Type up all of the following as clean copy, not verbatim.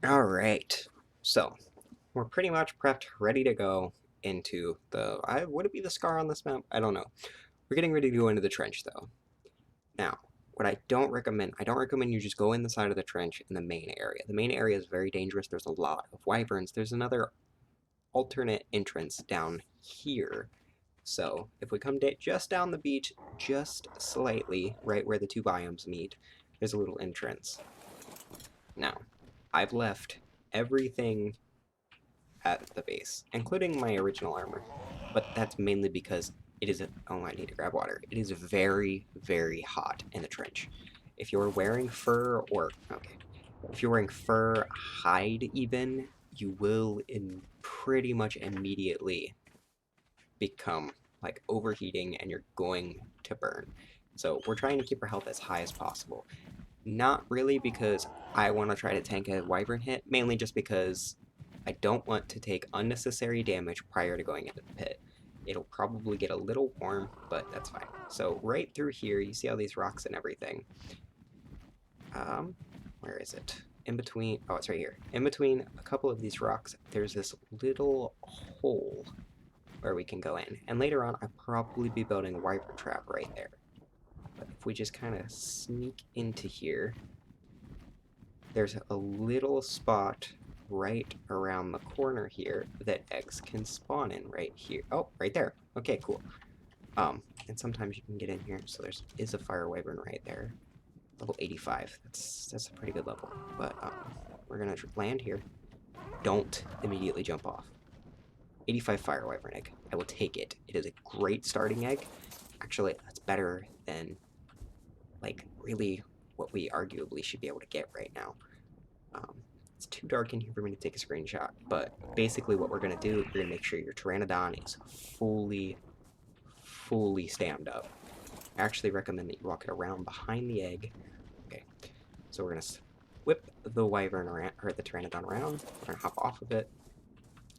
Alright, so we're pretty much prepped, ready to go into the... would it be the scar on this map? I don't know. We're getting ready to go into the trench, though. Now, what I don't recommend you just go in the side of the trench in the main area. The main area is very dangerous. There's a lot of wyverns. There's another alternate entrance down here. So, if we come just down the beach, just slightly, right where the two biomes meet, there's a little entrance. Now, I've left everything at the base, including my original armor. But that's mainly because it is... oh, I need to grab water. It is very, very hot in the trench. If you're wearing fur or... okay. If you're wearing fur, hide even, you will pretty much immediately become, like, overheating and you're going to burn. So we're trying to keep our health as high as possible. Not really because I want to try to tank a wyvern hit, mainly just because I don't want to take unnecessary damage prior to going into the pit. It'll probably get a little warm, but that's fine. So right through here, you see all these rocks and everything. Where is it? In between, oh, it's right here. In between a couple of these rocks, there's this little hole where we can go in. And later on, I'll probably be building a wyvern trap right there. But if we just kind of sneak into here, there's a little spot right around the corner here that eggs can spawn in right here. Oh, right there. Okay, cool. And sometimes you can get in here. So is a fire wyvern right there. Level 85. That's a pretty good level. But we're gonna land here. Don't immediately jump off. 85 fire wyvern egg. I will take it. It is a great starting egg. Actually, that's better than, like, really what we arguably should be able to get right now. It's too dark in here for me to take a screenshot, but basically what we're going to do, we're going to make sure your Pteranodon is fully stammed up. I actually recommend that you walk it around behind the egg. Okay, so we're going to whip the wyvern around, or the Pteranodon around. We're going to hop off of it.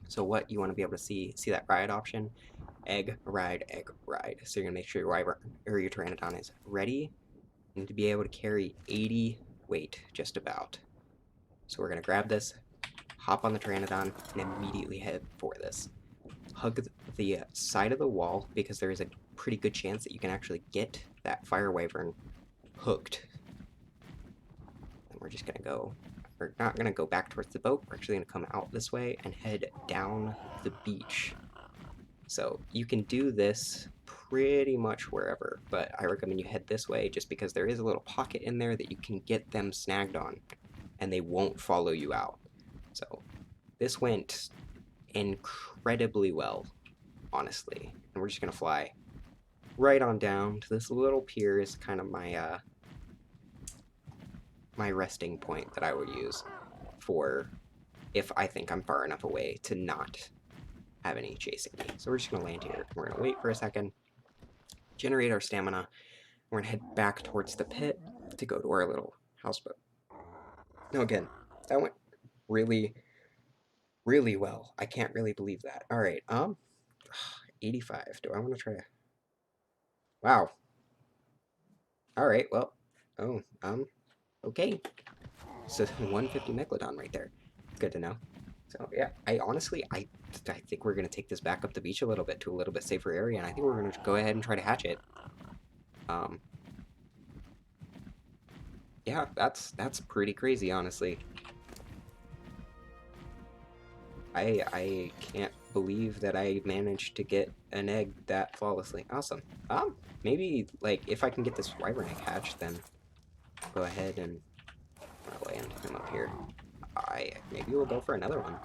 So what you want to be able to see that ride option, egg, ride, egg, ride. So you're going to make sure your wyvern, or your Pteranodon is ready. You need to be able to carry 80 weight, just about. So we're going to grab this, hop on the Pteranodon, and immediately head for this. Hug the side of the wall, because there is a pretty good chance that you can actually get that fire wyvern hooked. And we're just going to go... we're not going to go back towards the boat. We're actually going to come out this way and head down the beach. So you can do this pretty much wherever, but I recommend you head this way just because there is a little pocket in there that you can get them snagged on, and they won't follow you out. So this went incredibly well, honestly. And we're just going to fly right on down to this little pier. Is kind of my my resting point that I would use for if I think I'm far enough away to not have any chasing me. So we're just going to land here. We're going to wait for a second, generate our stamina. We're going to head back towards the pit to go to our little houseboat. Now again, that went really well. I can't really believe that. All right, 85. Do I want to try to... wow. All right, well, oh, okay. So 150 Megalodon right there. Good to know. So yeah, I think we're gonna take this back up the beach a little bit to a little bit safer area, and I think we're gonna go ahead and try to hatch it. Yeah, that's pretty crazy, honestly. I can't believe that I managed to get an egg that flawlessly. Awesome. Maybe, like, if I can get this wyvern egg hatched, then go ahead and land him up here. Maybe we'll go for another one.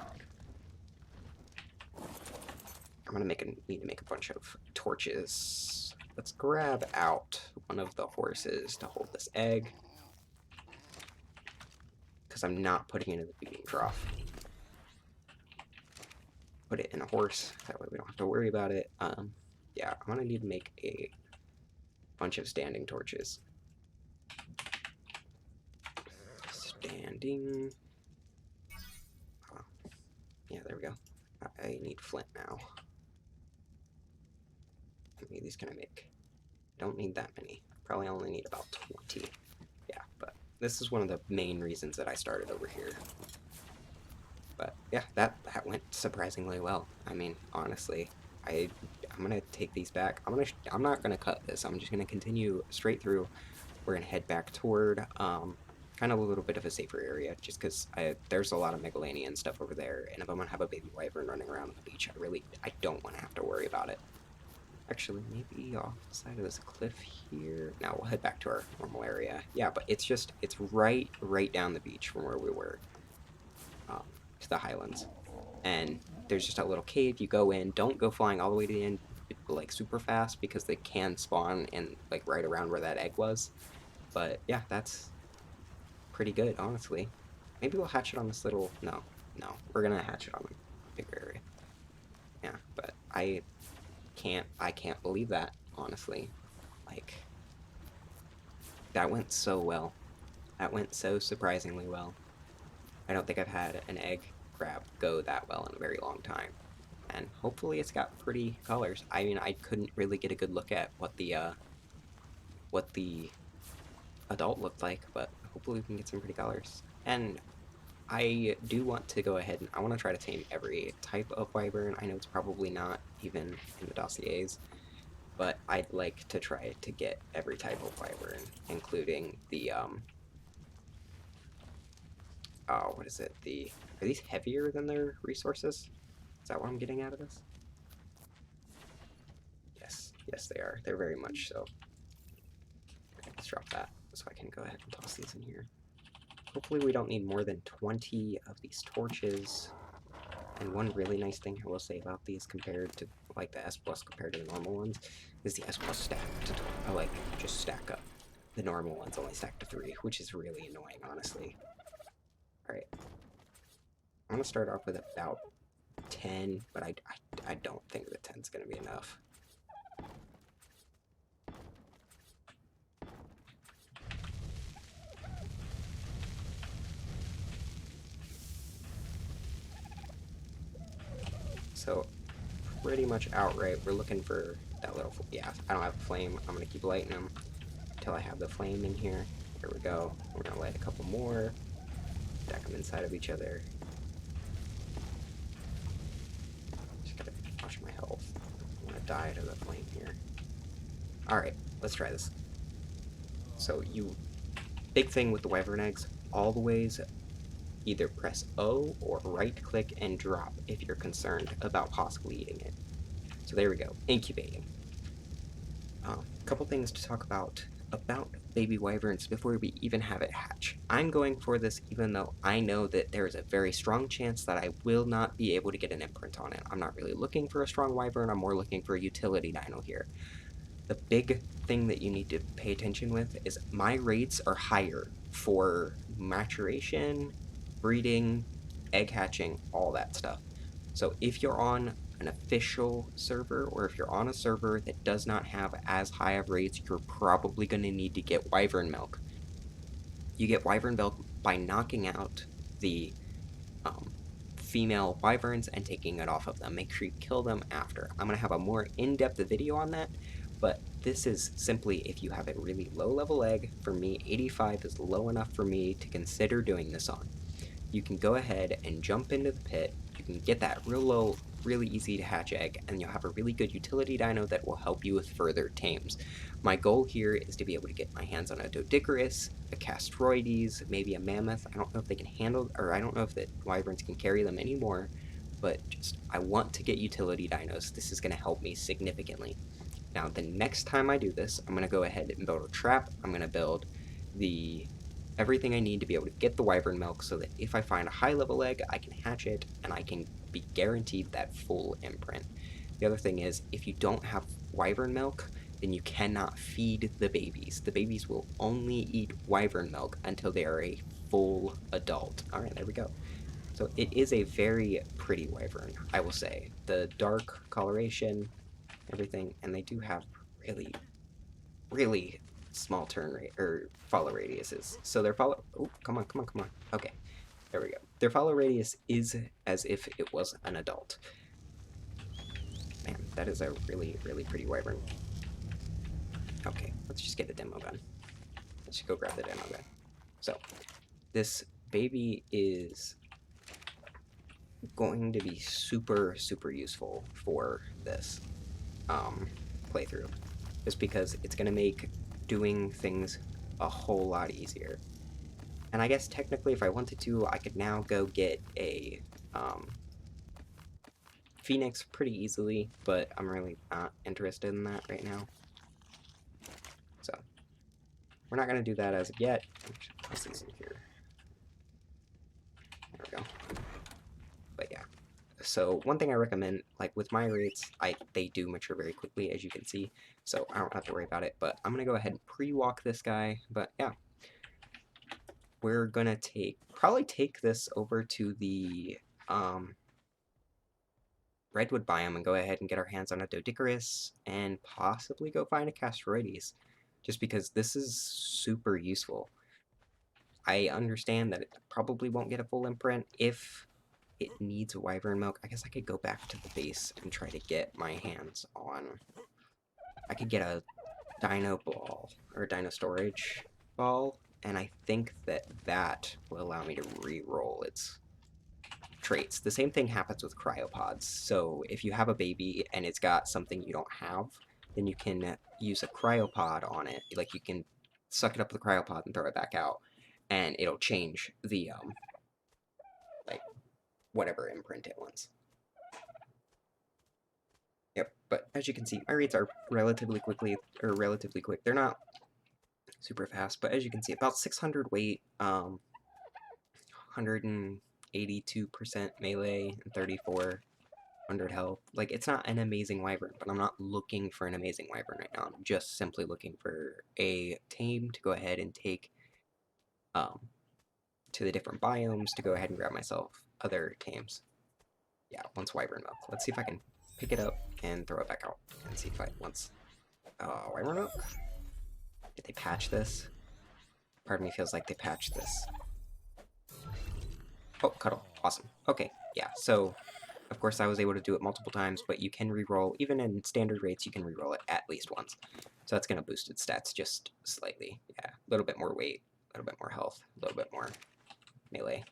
I'm gonna need to make a bunch of torches. Let's grab out one of the horses to hold this egg, because I'm not putting it in the feeding trough. Put it in a horse, that way we don't have to worry about it. Yeah, I'm gonna need to make a bunch of standing torches. Standing. Oh. Yeah, there we go. I need flint now. How many of these can I make? Don't need that many. Probably only need about 20. Yeah, but this is one of the main reasons that I started over here. yeah, that went surprisingly well. I mean, honestly, I I'm gonna take these back. I'm not gonna cut this. I'm just gonna continue straight through. We're gonna head back toward kind of a little bit of a safer area, just because there's a lot of Megalanian stuff over there, and if I'm gonna have a baby wyvern running around on the beach, I don't want to have to worry about it. Actually, maybe off the side of this cliff here. Now we'll head back to our normal area. Yeah, but it's right down the beach from where we were, um, to the highlands. And there's just a little cave. You go in. Don't go flying all the way to the end, like super fast, because they can spawn in like right around where that egg was. But yeah, that's pretty good, honestly. Maybe we'll hatch it on this little. No, no, we're gonna hatch it on a bigger area. Yeah, but I can't believe that, honestly. Like, that went so well. That went so surprisingly well. I don't think I've had an egg crab go that well in a very long time. And hopefully it's got pretty colors. I mean, I couldn't really get a good look at what the adult looked like, but hopefully we can get some pretty colors. And I do want to go ahead and I want to try to tame every type of wyvern. I know it's probably not even in the dossiers, but I'd like to try to get every type of wyvern, including the oh, what is it? Are these heavier than their resources? Is that what I'm getting out of this? Yes, yes, they are. They're very much so. Let's drop that so I can go ahead and toss these in here. Hopefully we don't need more than 20 of these torches. And one really nice thing I will say about these compared to like the S plus compared to the normal ones is the S plus stack to like just stack up. The normal ones only stack to 3, which is really annoying, honestly. All right, I'm gonna start off with about 10, but I don't think that 10 is gonna be enough. So pretty much outright, we're looking for that little, yeah, I don't have a flame. I'm gonna keep lighting them until I have the flame in here. Here we go. We're gonna light a couple more, stack them inside of each other. Just gotta watch my health. I'm gonna die to the flame here. Alright, let's try this. So big thing with the wyvern eggs, always either press O or right click and drop if you're concerned about possibly eating it. So there we go, incubating. A couple things to talk about baby wyverns before we even have it hatch. I'm going for this even though I know that there is a very strong chance that I will not be able to get an imprint on it. I'm not really looking for a strong wyvern, I'm more looking for a utility dino here. The big thing that you need to pay attention with is my rates are higher for maturation, breeding, egg hatching, all that stuff. So if you're on an official server, or if you're on a server that does not have as high of rates, you're probably going to need to get wyvern milk. You get wyvern milk by knocking out the female wyverns and taking it off of them. Make sure you kill them after. I'm going to have a more in-depth video on that, but this is simply if you have a really low-level egg. For me, 85 is low enough for me to consider doing this on. You can go ahead and jump into the pit. You can get that real low, really easy to hatch egg, and you'll have a really good utility dino that will help you with further tames. My goal here is to be able to get my hands on a Doedicurus, a Castroides, maybe a Mammoth. I don't know if they can handle, or I don't know if the wyverns can carry them anymore, but just I want to get utility dinos. This is going to help me significantly. Now, the next time I do this, I'm going to go ahead and build a trap. I'm going to build everything I need to be able to get the wyvern milk so that if I find a high level egg, I can hatch it and I can be guaranteed that full imprint. The other thing is, if you don't have wyvern milk, then you cannot feed the babies. The babies will only eat wyvern milk until they are a full adult. All right, there we go. So it is a very pretty wyvern, I will say. The dark coloration, everything, and they do have really, really small turn rate or follow radiuses. So their follow. Oh, come on, come on, come on. Okay, there we go. Their follow radius is as if it was an adult. Man, that is a really, really pretty wyvern. Okay, let's just get a demo gun. Let's just go grab the demo gun. So this baby is going to be super, super useful for this playthrough, just because it's going to make doing things a whole lot easier. And I guess technically if I wanted to, I could now go get a Phoenix pretty easily, but I'm really not interested in that right now. So we're not going to do that as of yet. This is in here. There we go. But yeah. So one thing I recommend, like with my rates, they do mature very quickly, as you can see, so I don't have to worry about it. But I'm gonna go ahead and pre-walk this guy. But yeah, we're gonna probably take this over to the redwood biome and go ahead and get our hands on a Doedicurus and possibly go find a Castroides, just because this is super useful. I understand that it probably won't get a full imprint if it needs wyvern milk. I guess I could go back to the base and try to get my hands on... I could get a dino ball, or dino storage ball, and I think that will allow me to re-roll its traits. The same thing happens with cryopods, so if you have a baby and it's got something you don't have, then you can use a cryopod on it. Like, you can suck it up with a cryopod and throw it back out, and it'll change the, like, whatever imprint it wants. Yep, but as you can see, my rates are relatively quick. They're not super fast, but as you can see, about 600 weight, 182% melee, and 3400 health. Like, it's not an amazing wyvern, but I'm not looking for an amazing wyvern right now. I'm just simply looking for a tame to go ahead and take to the different biomes to go ahead and grab myself other tames. Yeah, once wyvern milk. Let's see if I can pick it up and throw it back out and see if I once wyvern milk. Did they patch this? Part of me feels like they patched this. Oh, cuddle. Awesome. Okay, yeah, so of course I was able to do it multiple times, but you can reroll, even in standard rates, you can reroll it at least once. So that's going to boost its stats just slightly. Yeah, a little bit more weight, a little bit more health, a little bit more melee.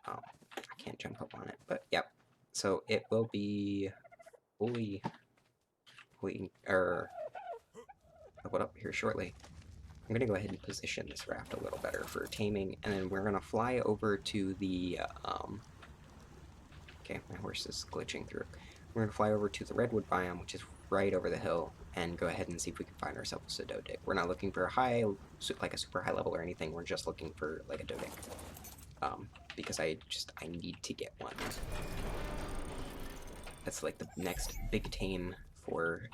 I can't jump up on it, but yep. So it will be fully what up here shortly. I'm going to go ahead and position this raft a little better for taming, and then we're going to fly over to the, okay, my horse is glitching through. We're going to fly over to the redwood biome, which is right over the hill, and go ahead and see if we can find ourselves a Doedic. We're not looking for a like a super high level or anything, we're just looking for, like, a Doedic. Because I need to get one. That's, like, the next big tame for,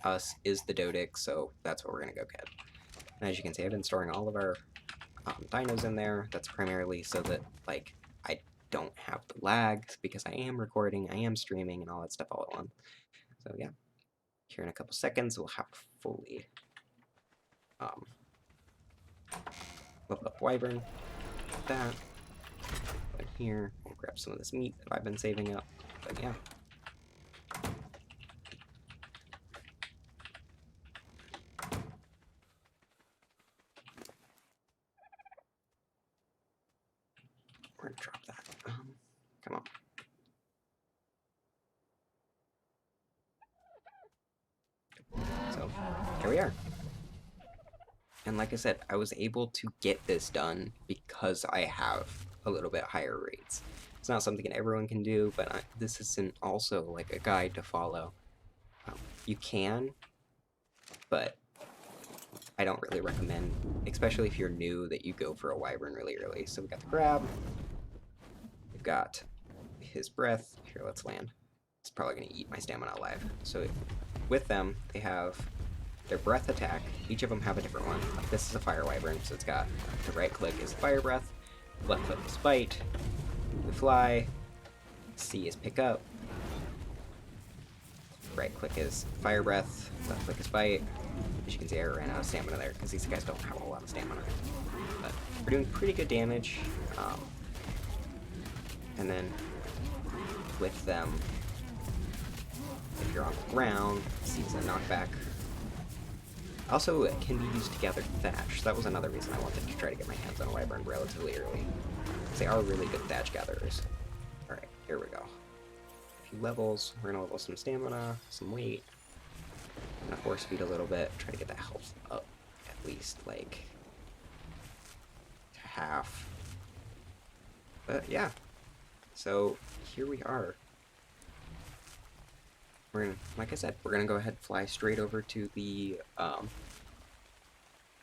us is the Doedic, so that's what we're gonna go get. And as you can see, I've been storing all of our dinos in there. That's primarily so that, like, I don't have the lags, because I am recording, I am streaming, and all that stuff all at once. So yeah, here in a couple seconds, we'll have fully leveled up wyvern. Like that. But here, we'll grab some of this meat that I've been saving up. But yeah. We're gonna drop that. Come on. So, here we are. And like I said, I was able to get this done because I have a little bit higher rates. It's not something that everyone can do, but this isn't also like a guide to follow. You can, but I don't really recommend, especially if you're new, that you go for a wyvern really early. So we got the grab, we've got his breath. Here, let's land. It's probably going to eat my stamina alive. So with them, they have their breath attack. Each of them have a different one. This is a fire wyvern, so it's got the right click is fire breath, left click is bite, we fly, C is pick up, right click is fire breath, left click is bite. As you can see, I ran out of stamina there because these guys don't have a lot of stamina. But we're doing pretty good damage. And then with them, if you're on the ground, C is a knockback. Also, it can be used to gather thatch. That was another reason I wanted to try to get my hands on a wyvern relatively early. Because they are really good thatch gatherers. Alright, here we go. A few levels. We're gonna level some stamina, some weight. I'm gonna force feed a little bit, try to get that health up at least, like, to half. But yeah, so here we are. We're gonna, like I said, we're gonna go ahead and fly straight over to the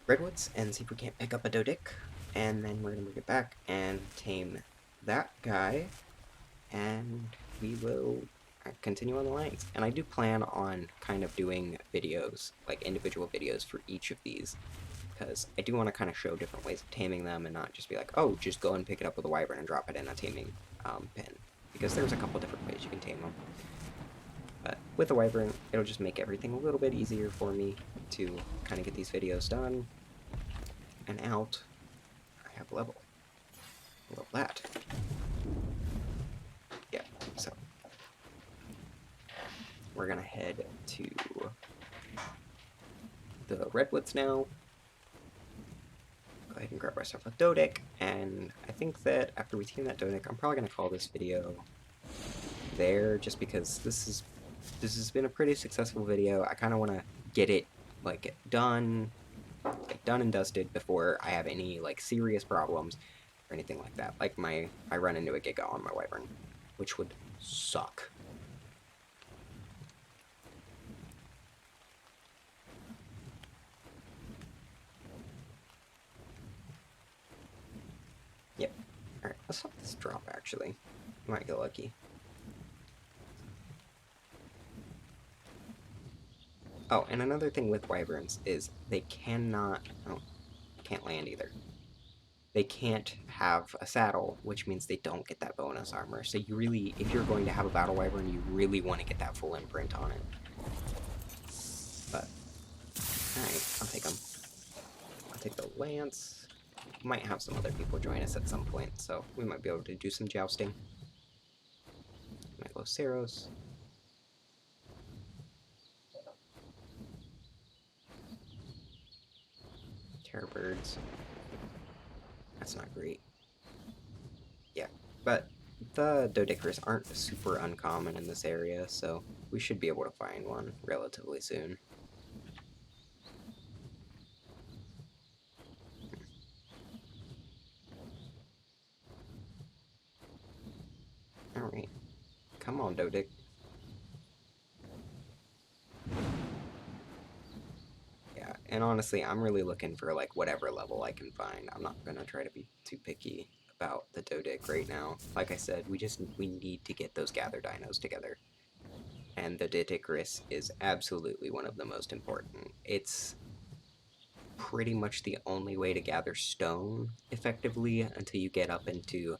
redwoods and see if we can't pick up a Dodic, and then we're gonna bring it back and tame that guy, and we will continue on the lines. And I do plan on kind of doing videos, like individual videos for each of these, because I do want to kind of show different ways of taming them and not just be like, oh, just go and pick it up with a wyvern and drop it in a taming pen, because there's a couple different ways you can tame them. But with a wyvern, it'll just make everything a little bit easier for me to kind of get these videos done and out. I have level. Level that. Yeah, so we're gonna head to the redwoods now. Go ahead and grab ourselves a Dodic, and I think that after we tame that Dodic, I'm probably gonna call this video there, just because this has been a pretty successful video. I kind of want to get it like done and dusted before I have any like serious problems or anything like that. Like I run into a giga on my wyvern, which would suck. Yep. Alright, let's let this drop actually. Might get lucky. Oh, and another thing with wyverns is they cannot... Oh, can't land either. They can't have a saddle, which means they don't get that bonus armor. So you really, if you're going to have a battle wyvern, you really want to get that full imprint on it. But, alright, I'll take them. I'll take the lance. Might have some other people join us at some point, so we might be able to do some jousting. Might go Saros. Terror birds. That's not great. Yeah, but the Dodicers aren't super uncommon in this area, so we should be able to find one relatively soon. Alright. Come on, Dodic. Yeah, and honestly, I'm really looking for, like, whatever level I can find. I'm not gonna try to be too picky about the Dodic right now. Like I said, we need to get those gather dinos together. And the Dodicarus is absolutely one of the most important. It's pretty much the only way to gather stone effectively until you get up into...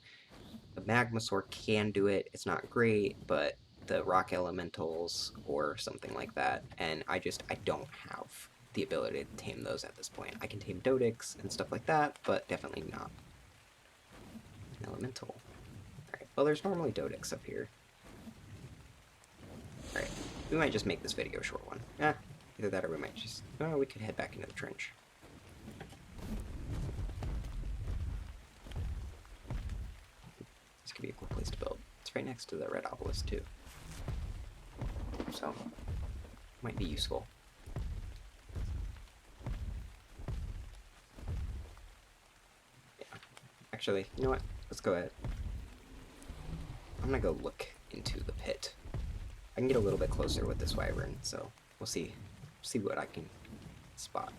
The Magmasaur can do it, it's not great, but the rock elementals or something like that, and I don't have the ability to tame those at this point. I can tame Dodics and stuff like that, but definitely not an elemental. Alright, well there's normally Dodics up here. Alright, we might just make this video a short one. Either that or we might just... Oh, we could head back into the trench. This could be a cool place to build. It's right next to the red obelisk too. So, might be useful. Yeah. Actually, you know what? Let's go ahead. I'm gonna go look into the pit. I can get a little bit closer with this wyvern, so we'll see what I can spot.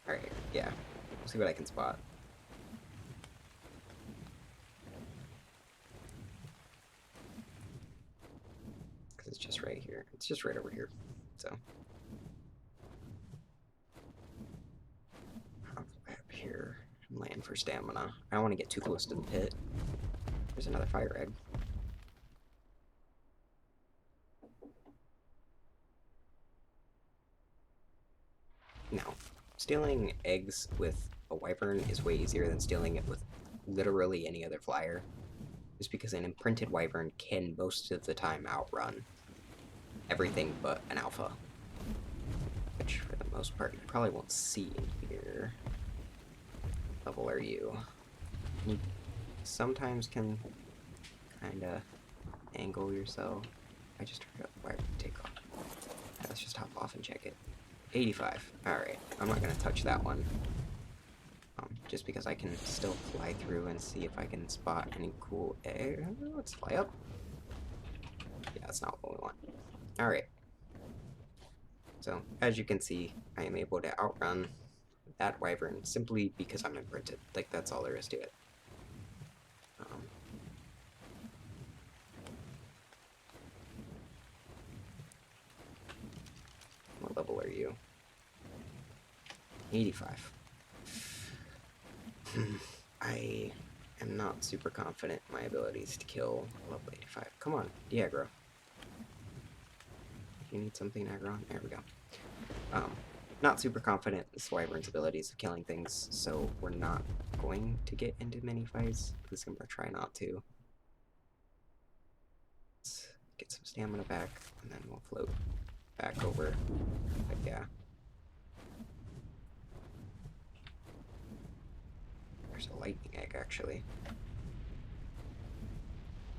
Alright, yeah. We'll see what I can spot. Because it's just right here. It's just right over here. So. Up here. Land for stamina. I don't want to get too close to the pit. There's another fire egg. Now, stealing eggs with a wyvern is way easier than stealing it with literally any other flyer. Just because an imprinted wyvern can most of the time outrun everything but an alpha. Which, for the most part, you probably won't see in here. Level are you? You sometimes can kind of angle yourself. I just heard a wire take off. Let's just hop off and check it. 85. Alright, I'm not going to touch that one. Just because I can still fly through and see if I can spot any cool air. Let's fly up. Yeah, that's not what we want. Alright. So, as you can see, I am able to outrun that wyvern simply because I'm imprinted. Like, that's all there is to it. What level are you? 85. I am not super confident in my abilities to kill level 85. Come on, Diagro. You need something aggro? There we go. Not super confident in this wyvern's abilities of killing things, so we're not going to get into many fights. At least I'm going to try not to. Let's get some stamina back, and then we'll float back over. But yeah. There's a lightning egg, actually.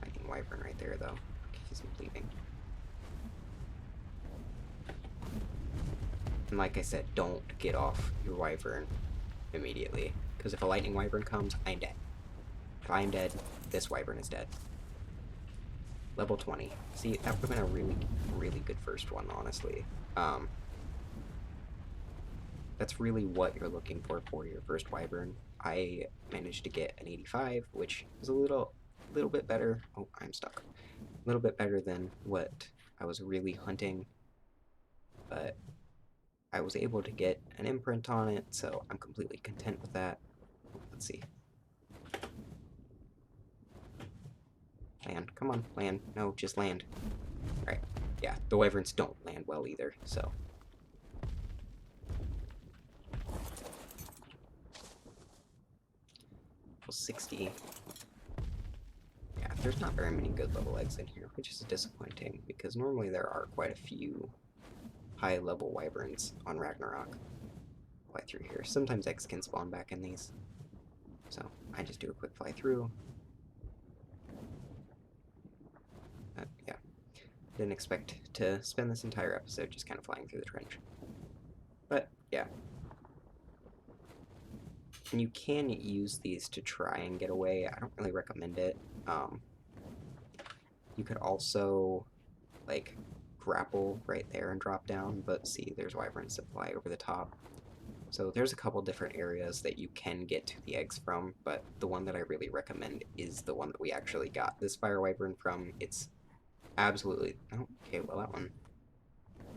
Lightning wyvern right there, though. Okay, he's leaving. And like I said, don't get off your wyvern immediately. Because if a lightning wyvern comes, I'm dead. If I'm dead, this wyvern is dead. Level 20. See, that would have been a really, really good first one, honestly. That's really what you're looking for your first wyvern. I managed to get an 85, which is a little bit better. Oh, I'm stuck. A little bit better than what I was really hunting. But I was able to get an imprint on it, so I'm completely content with that. Let's see. Land. Come on, land. No, just land. Alright. Yeah, the wyverns don't land well either, so. Level 60. Yeah, there's not very many good level eggs in here, which is disappointing, because normally there are quite a few high-level wyverns on Ragnarok. Fly through here. Sometimes eggs can spawn back in these. So, I just do a quick fly through. Yeah. Didn't expect to spend this entire episode just kind of flying through the trench. But, yeah. And you can use these to try and get away. I don't really recommend it. You could also, like, grapple right there and drop down, but see, there's wyverns that fly over the top. So there's a couple different areas that you can get to the eggs from, but the one that I really recommend is the one that we actually got this fire wyvern from. It's absolutely... Oh, okay, well that one...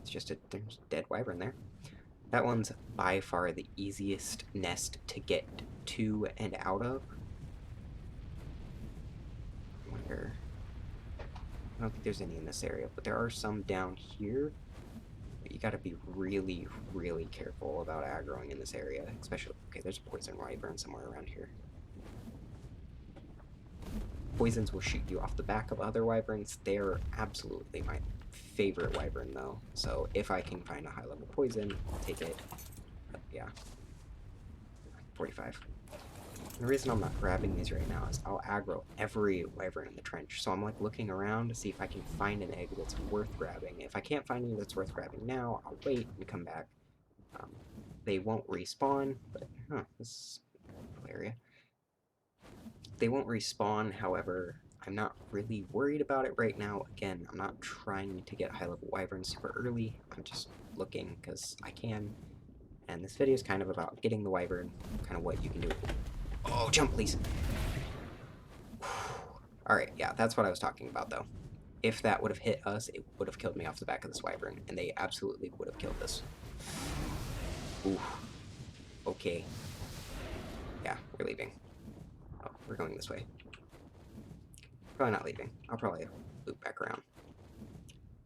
It's just there's a dead wyvern there. That one's by far the easiest nest to get to and out of. I wonder... I don't think there's any in this area, but there are some down here. But you gotta be really, really careful about aggroing in this area, especially... Okay, there's a poison wyvern somewhere around here. Poisons will shoot you off the back of other wyverns. They're absolutely my favorite wyvern, though. So if I can find a high-level poison, I'll take it. But yeah. 45. The reason I'm not grabbing these right now is I'll aggro every wyvern in the trench. So I'm like looking around to see if I can find an egg that's worth grabbing. If I can't find any that's worth grabbing now, I'll wait and come back. They won't respawn, but this is a cool area. They won't respawn, however, I'm not really worried about it right now. Again, I'm not trying to get high-level wyverns super early. I'm just looking because I can. And this video is kind of about getting the wyvern, kind of what you can do. Oh, jump, please. Alright, yeah, that's what I was talking about, though. If that would have hit us, it would have killed me off the back of this wyvern, and they absolutely would have killed us. Ooh. Okay. Yeah, we're leaving. Oh, we're going this way. Probably not leaving. I'll probably loop back around.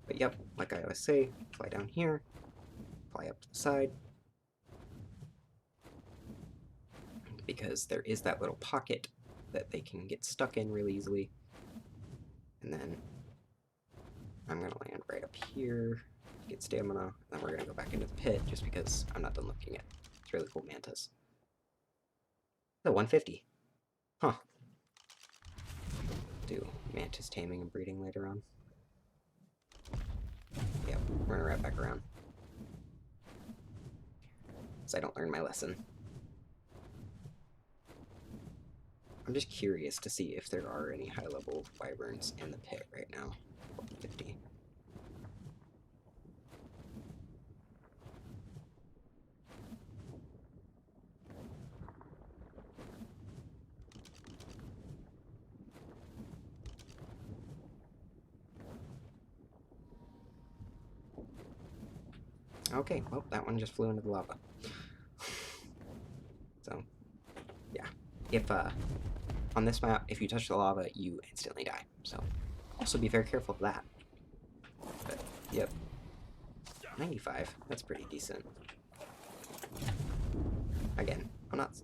But yep, like I always say, fly down here, fly up to the side. Because there is that little pocket that they can get stuck in really easily. And then I'm going to land right up here, get stamina, and then we're going to go back into the pit just because I'm not done looking at it's really cool mantas. Oh, 150. Huh. Do mantis taming and breeding later on. Yep, run right back around. So I don't learn my lesson. I'm just curious to see if there are any high-level wyverns in the pit right now. 50. Okay, well, that one just flew into the lava. So, yeah. If, on this map, if you touch the lava, you instantly die. So, also be very careful of that. But, yep. 95. That's pretty decent. Again, I'm not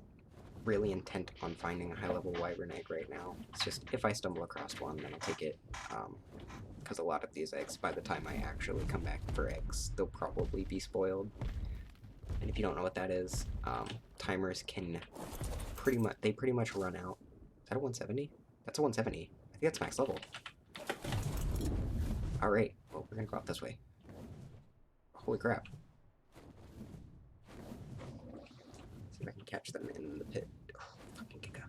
really intent on finding a high-level wyvern egg right now. It's just, if I stumble across one, then I'll take it. Because a lot of these eggs, by the time I actually come back for eggs, they'll probably be spoiled. And if you don't know what that is, timers can pretty much run out. Is that a 170? That's a 170. I think that's max level. Alright, well, we're gonna go out this way. Holy crap. See if I can catch them in the pit. Oh, fucking Giga.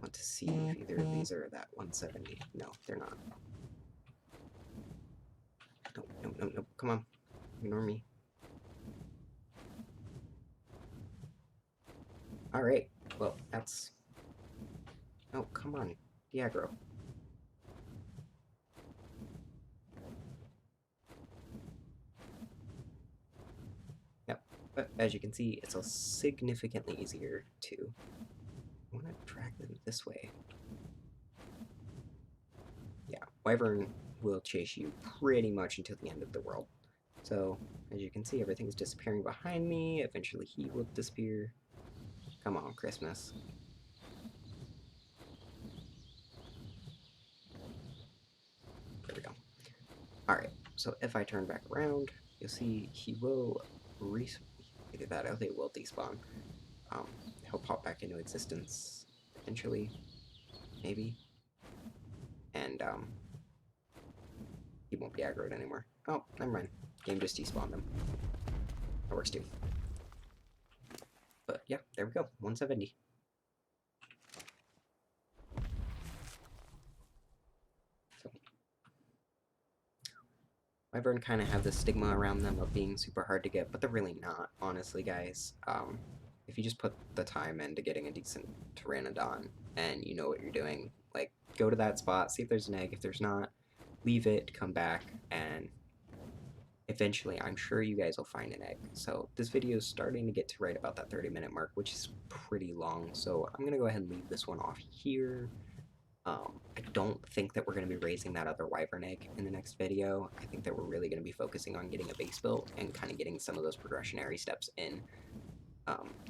Want to see if either of these are that 170. No, they're not. Nope, nope, nope, nope. Come on. Ignore me. Alright, well, that's... Oh, come on. The aggro. Yep, but as you can see, it's a significantly easier to... I want to drag them this way. Yeah, Wyvern will chase you pretty much until the end of the world. So, as you can see, everything's disappearing behind me. Eventually he will disappear. Come on, Christmas. There we go. Alright, so if I turn back around, you'll see he will either that or they will despawn. He'll pop back into existence eventually, maybe. And, he won't be aggroed anymore. Oh, never mind. Game just despawned him. That works too. But yeah, there we go. 170. So, Wyvern kind of have this stigma around them of being super hard to get, but they're really not, honestly, guys. If you just put the time into getting a decent Pteranodon and you know what you're doing, like, go to that spot, see if there's an egg. If there's not, leave it, come back, and eventually I'm sure you guys will find an egg. So this video is starting to get to right about that 30-minute mark, which is pretty long, so I'm going to go ahead and leave this one off here. I don't think that we're going to be raising that other wyvern egg in the next video. I think that we're really going to be focusing on getting a base built and kind of getting some of those progressionary steps in,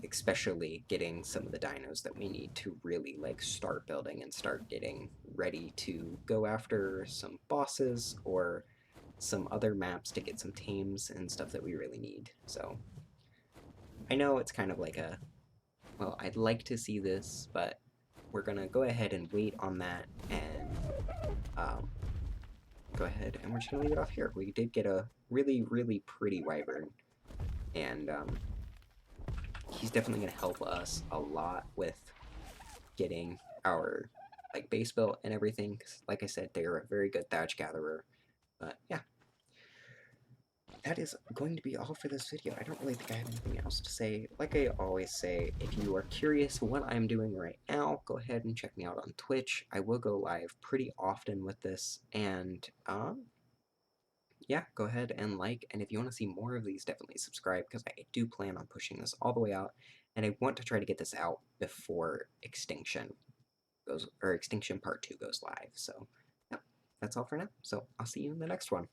especially getting some of the dinos that we need to really like start building and start getting ready to go after some bosses or some other maps to get some tames and stuff that we really need. So I know it's kind of like a, well, I'd like to see this, but we're going to go ahead and wait on that and go ahead and we're just going to leave it off here. We did get a really, really pretty wyvern, and he's definitely going to help us a lot with getting our like base built and everything. 'Cause, like I said, they're a very good thatch gatherer. But yeah, that is going to be all for this video. I don't really think I have anything else to say. Like I always say, if you are curious what I'm doing right now, go ahead and check me out on Twitch. I will go live pretty often with this, and yeah, go ahead and like, and if you want to see more of these, definitely subscribe, because I do plan on pushing this all the way out, and I want to try to get this out before Extinction goes, or Extinction Part 2 goes live. So, yeah, that's all for now. So, I'll see you in the next one.